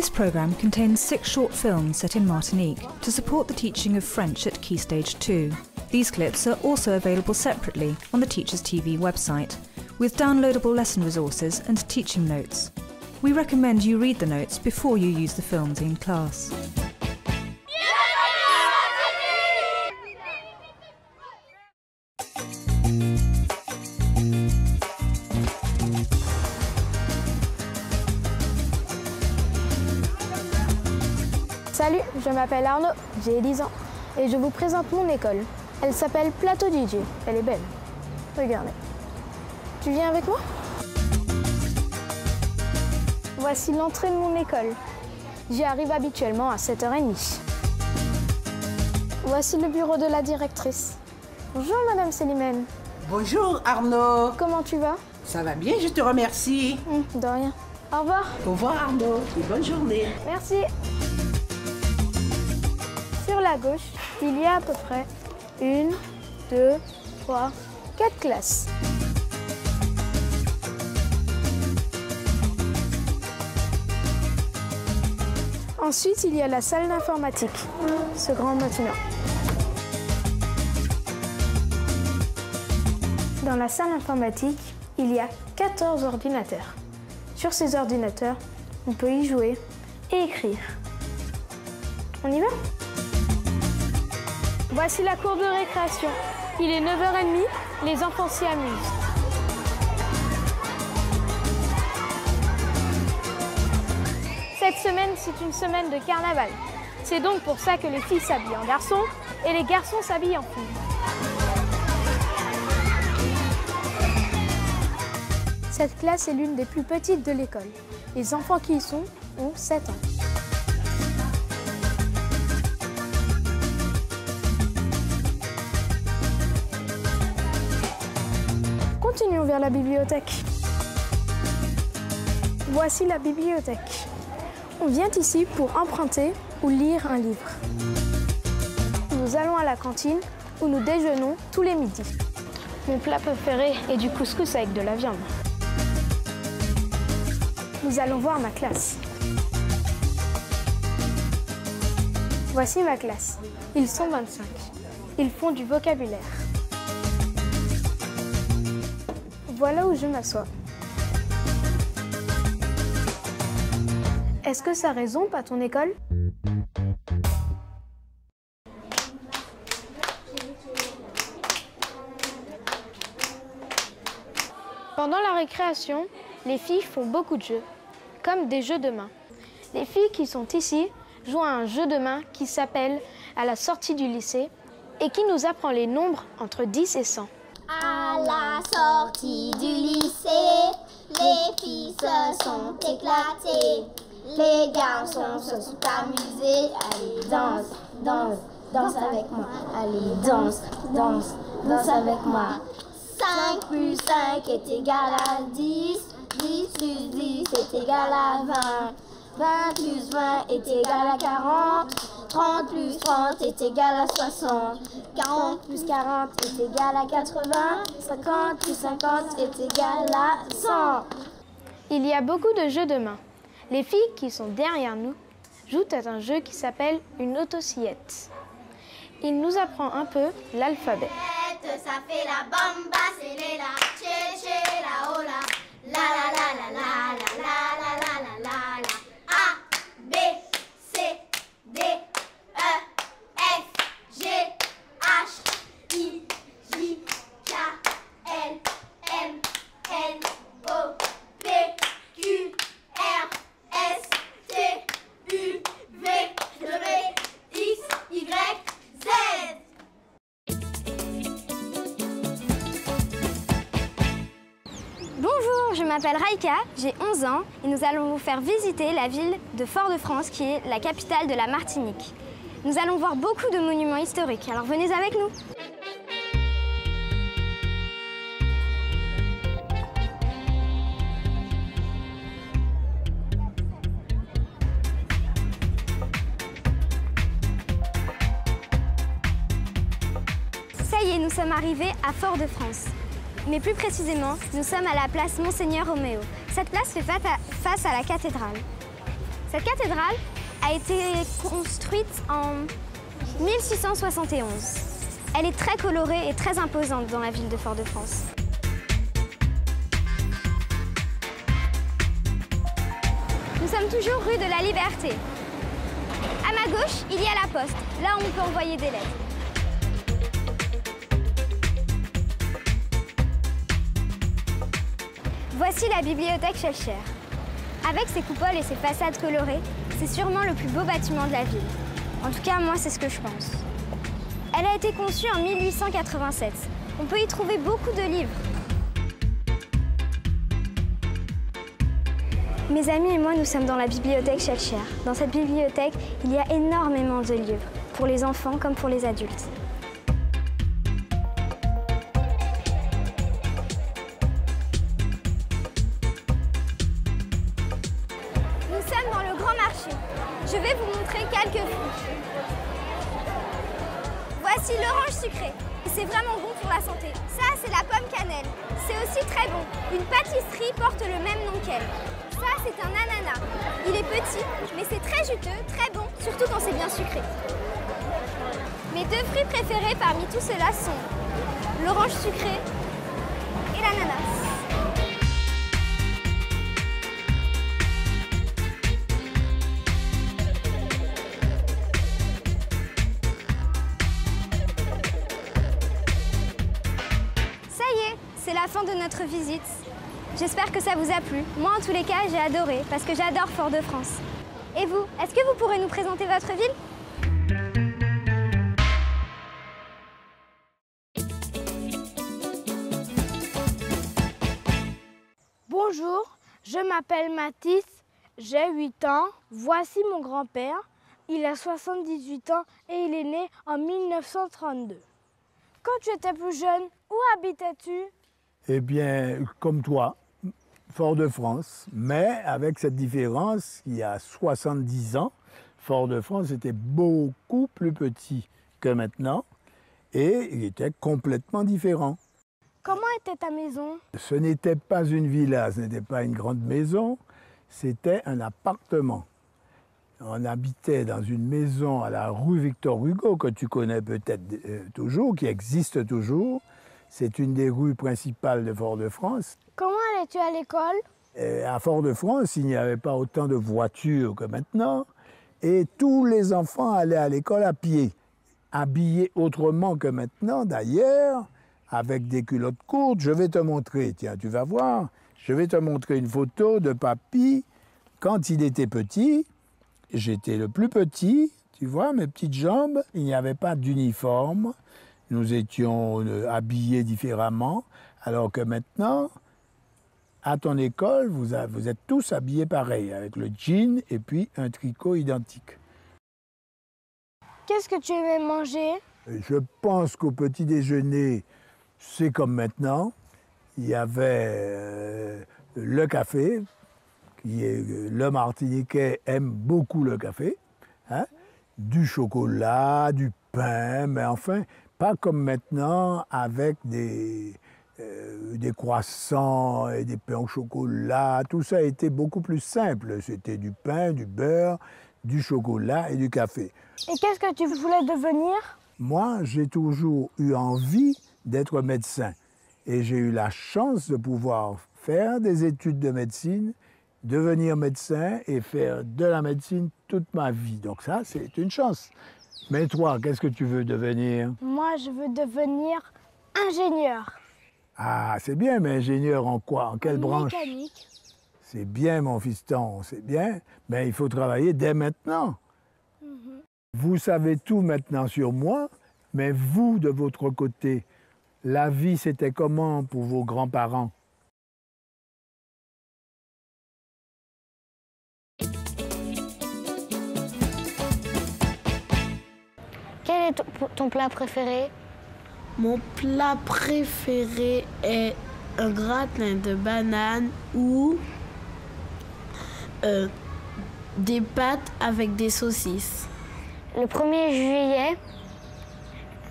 This programme contains 6 short films set in Martinique to support the teaching of French at Key Stage 2. These clips are also available separately on the Teachers TV website, with downloadable lesson resources and teaching notes. We recommend you read the notes before you use the films in class. Salut, je m'appelle Arnaud, j'ai 10 ans et je vous présente mon école. Elle s'appelle Plateau DJ, elle est belle. Regardez. Tu viens avec moi? Voici l'entrée de mon école. J'y arrive habituellement à 7h30. Voici le bureau de la directrice. Bonjour Madame Célimène. Bonjour Arnaud. Comment tu vas? Ça va bien, je te remercie. De rien. Au revoir. Au revoir Arnaud et bonne journée. Merci. Sur la gauche, il y a à peu près 1, 2, 3, 4 classes. Ensuite, il y a la salle d'informatique, ce grand bâtiment. Dans la salle informatique, il y a 14 ordinateurs. Sur ces ordinateurs, on peut y jouer et écrire. On y va? Voici la cour de récréation. Il est 9h30, les enfants s'y amusent. Cette semaine, c'est une semaine de carnaval. C'est donc pour ça que les filles s'habillent en garçons et les garçons s'habillent en filles. Cette classe est l'une des plus petites de l'école. Les enfants qui y sont ont 7 ans. Continuons vers la bibliothèque. Voici la bibliothèque. On vient ici pour emprunter ou lire un livre. Nous allons à la cantine où nous déjeunons tous les midis. Mon plat préféré est du couscous avec de la viande. Nous allons voir ma classe. Voici ma classe. Ils sont 25. Ils font du vocabulaire. Voilà où je m'assois. Est-ce que ça résume à ton école? Pendant la récréation, les filles font beaucoup de jeux, comme des jeux de main. Les filles qui sont ici jouent à un jeu de main qui s'appelle « À la sortie du lycée » et qui nous apprend les nombres entre 10 et 100. À la sortie du lycée, les filles se sont éclatées. Les garçons se sont amusés. Allez, danse, danse, danse avec moi. Allez, danse, danse, danse avec moi. 5 plus 5 est égal à 10. 10 plus 10 est égal à 20. 20 plus 20 est égal à 40. 30 plus 30 est égal à 60. 40 plus 40 est égal à 80. 50 plus 50 est égal à 100. Il y a beaucoup de jeux de main. Les filles qui sont derrière nous jouent à un jeu qui s'appelle une autosillette. Il nous apprend un peu l'alphabet. Ça fait la bamba, c'est les la, tché tché la oh la, la la la la la la la la la la la. A B C D E F G H I J K L M N O P Q R S T U V W X Y Z. Bonjour, je m'appelle Raïka, j'ai 11 ans et nous allons vous faire visiter la ville de Fort-de-France qui est la capitale de la Martinique. Nous allons voir beaucoup de monuments historiques, alors venez avec nous. Ça y est, nous sommes arrivés à Fort-de-France. Mais plus précisément, nous sommes à la place Monseigneur Roméo. Cette place fait face à la cathédrale. Cette cathédrale a été construite en 1671. Elle est très colorée et très imposante dans la ville de Fort-de-France. Nous sommes toujours rue de la Liberté. À ma gauche, il y a la poste, là où on peut envoyer des lettres. Voici la bibliothèque Schœlcher. Avec ses coupoles et ses façades colorées, c'est sûrement le plus beau bâtiment de la ville. En tout cas, moi, c'est ce que je pense. Elle a été conçue en 1887. On peut y trouver beaucoup de livres. Mes amis et moi, nous sommes dans la bibliothèque Schœlcher. Dans cette bibliothèque, il y a énormément de livres, pour les enfants comme pour les adultes. Nous sommes dans le grand marché. Je vais vous montrer quelques fruits. Voici l'orange sucrée. C'est vraiment bon pour la santé. Ça, c'est la pomme cannelle. C'est aussi très bon. Une pâtisserie porte le même nom qu'elle. Ça, c'est un ananas. Il est petit, mais c'est très juteux, très bon, surtout quand c'est bien sucré. Mes deux fruits préférés parmi tout cela sont l'orange sucrée et l'ananas. Ça y est, c'est la fin de notre visite. J'espère que ça vous a plu. Moi, en tous les cas, j'ai adoré, parce que j'adore Fort-de-France. Et vous, est-ce que vous pourrez nous présenter votre ville ? Bonjour, je m'appelle Mathis, j'ai 8 ans. Voici mon grand-père. Il a 78 ans et il est né en 1932. Quand tu étais plus jeune, où habitais-tu ? Eh bien, comme toi, Fort-de-France, mais avec cette différence, il y a 70 ans, Fort-de-France était beaucoup plus petit que maintenant et il était complètement différent. Comment était ta maison ? Ce n'était pas une villa, ce n'était pas une grande maison, c'était un appartement. On habitait dans une maison à la rue Victor Hugo, que tu connais peut-être toujours, qui existe toujours. C'est une des rues principales de Fort-de-France. Comment allais-tu à l'école ? À Fort-de-France, il n'y avait pas autant de voitures que maintenant. Et tous les enfants allaient à l'école à pied, habillés autrement que maintenant d'ailleurs, avec des culottes courtes. Je vais te montrer, tiens, tu vas voir. Je vais te montrer une photo de papy quand il était petit. J'étais le plus petit, tu vois, mes petites jambes. Il n'y avait pas d'uniforme. Nous étions habillés différemment, alors que maintenant, à ton école, vous êtes tous habillés pareil, avec le jean et puis un tricot identique. Qu'est-ce que tu aimais manger ? Je pense qu'au petit déjeuner, c'est comme maintenant. Il y avait le café, le Martiniquais aime beaucoup le café, hein, du chocolat, du pain, mais enfin, pas comme maintenant avec des croissants et des pains au chocolat. Tout ça était beaucoup plus simple. C'était du pain, du beurre, du chocolat et du café. Et qu'est-ce que tu voulais devenir ? Moi, j'ai toujours eu envie d'être médecin. Et j'ai eu la chance de pouvoir faire des études de médecine, devenir médecin et faire de la médecine toute ma vie. Donc ça, c'est une chance. Mais toi, qu'est-ce que tu veux devenir? Moi, je veux devenir ingénieur. Ah, c'est bien, mais ingénieur en quoi? En quelle branche? Mécanique. C'est bien, mon fiston, c'est bien, mais il faut travailler dès maintenant. Vous savez tout maintenant sur moi, mais vous, de votre côté, la vie, c'était comment pour vos grands-parents? Quel est ton plat préféré? Mon plat préféré est un gratin de banane ou des pâtes avec des saucisses. Le 1er juillet,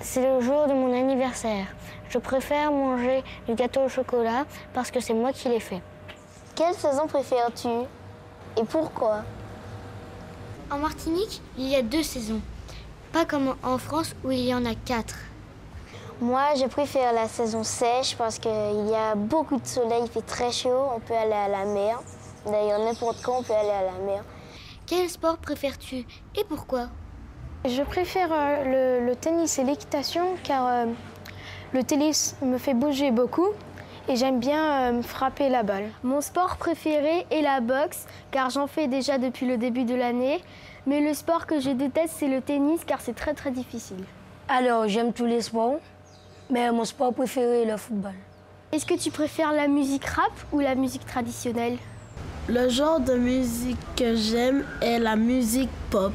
c'est le jour de mon anniversaire. Je préfère manger du gâteau au chocolat parce que c'est moi qui l'ai fait. Quelle saison préfères-tu et pourquoi? En Martinique, il y a 2 saisons. Pas comme en France où il y en a 4. Moi, je préfère la saison sèche parce qu'il y a beaucoup de soleil, il fait très chaud, on peut aller à la mer. D'ailleurs, n'importe quand, on peut aller à la mer. Quel sport préfères-tu et pourquoi? Je préfère le tennis et l'équitation car le tennis me fait bouger beaucoup et j'aime bien frapper la balle. Mon sport préféré est la boxe car j'en fais déjà depuis le début de l'année. Mais le sport que je déteste, c'est le tennis car c'est très très difficile. Alors, j'aime tous les sports, mais mon sport préféré est le football. Est-ce que tu préfères la musique rap ou la musique traditionnelle? Le genre de musique que j'aime est la musique pop.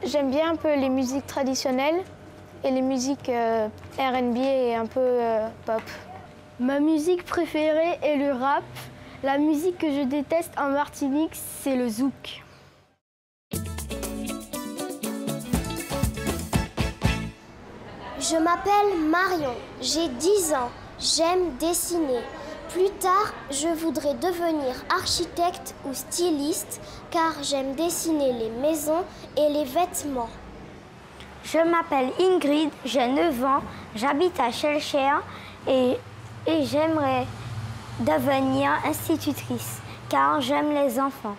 J'aime bien un peu les musiques traditionnelles et les musiques R&B et un peu pop. Ma musique préférée est le rap. La musique que je déteste en Martinique, c'est le zouk. Je m'appelle Marion, j'ai 10 ans, j'aime dessiner. Plus tard, je voudrais devenir architecte ou styliste car j'aime dessiner les maisons et les vêtements. Je m'appelle Ingrid, j'ai 9 ans, j'habite à Schellcher et j'aimerais devenir institutrice car j'aime les enfants.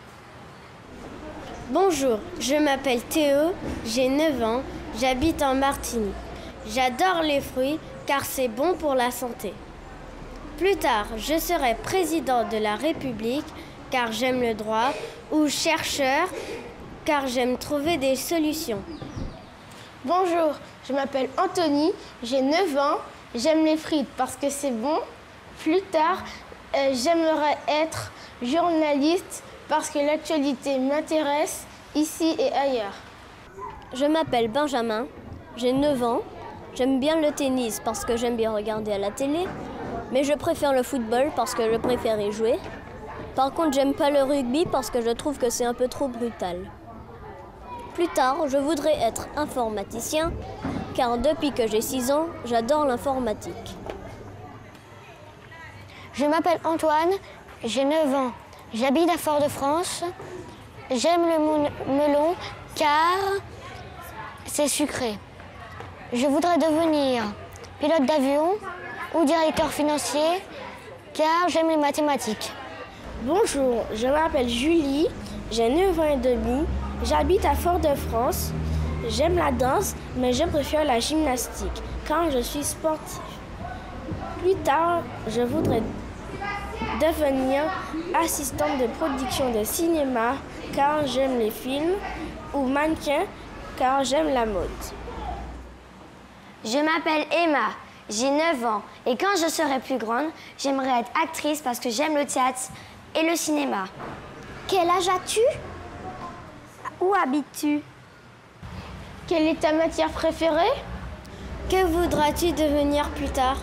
Bonjour, je m'appelle Théo, j'ai 9 ans, j'habite en Martinique. J'adore les fruits car c'est bon pour la santé. Plus tard, je serai président de la République car j'aime le droit ou chercheur car j'aime trouver des solutions. Bonjour, je m'appelle Anthony, j'ai 9 ans, j'aime les frites parce que c'est bon. Plus tard, j'aimerais être journaliste parce que l'actualité m'intéresse ici et ailleurs. Je m'appelle Benjamin, j'ai 9 ans. J'aime bien le tennis parce que j'aime bien regarder à la télé, mais je préfère le football parce que je préfère y jouer. Par contre, j'aime pas le rugby parce que je trouve que c'est un peu trop brutal. Plus tard, je voudrais être informaticien, car depuis que j'ai 6 ans, j'adore l'informatique. Je m'appelle Antoine, j'ai 9 ans. J'habite à Fort-de-France. J'aime le melon car c'est sucré. Je voudrais devenir pilote d'avion ou directeur financier car j'aime les mathématiques. Bonjour, je m'appelle Julie, j'ai 9 ans et demi, j'habite à Fort-de-France. J'aime la danse, mais je préfère la gymnastique quand je suis sportive. Plus tard, je voudrais devenir assistante de production de cinéma car j'aime les films ou mannequin car j'aime la mode. Je m'appelle Emma, j'ai 9 ans et quand je serai plus grande, j'aimerais être actrice parce que j'aime le théâtre et le cinéma. Quel âge as-tu? Où habites-tu? Quelle est ta matière préférée? Que voudras-tu devenir plus tard?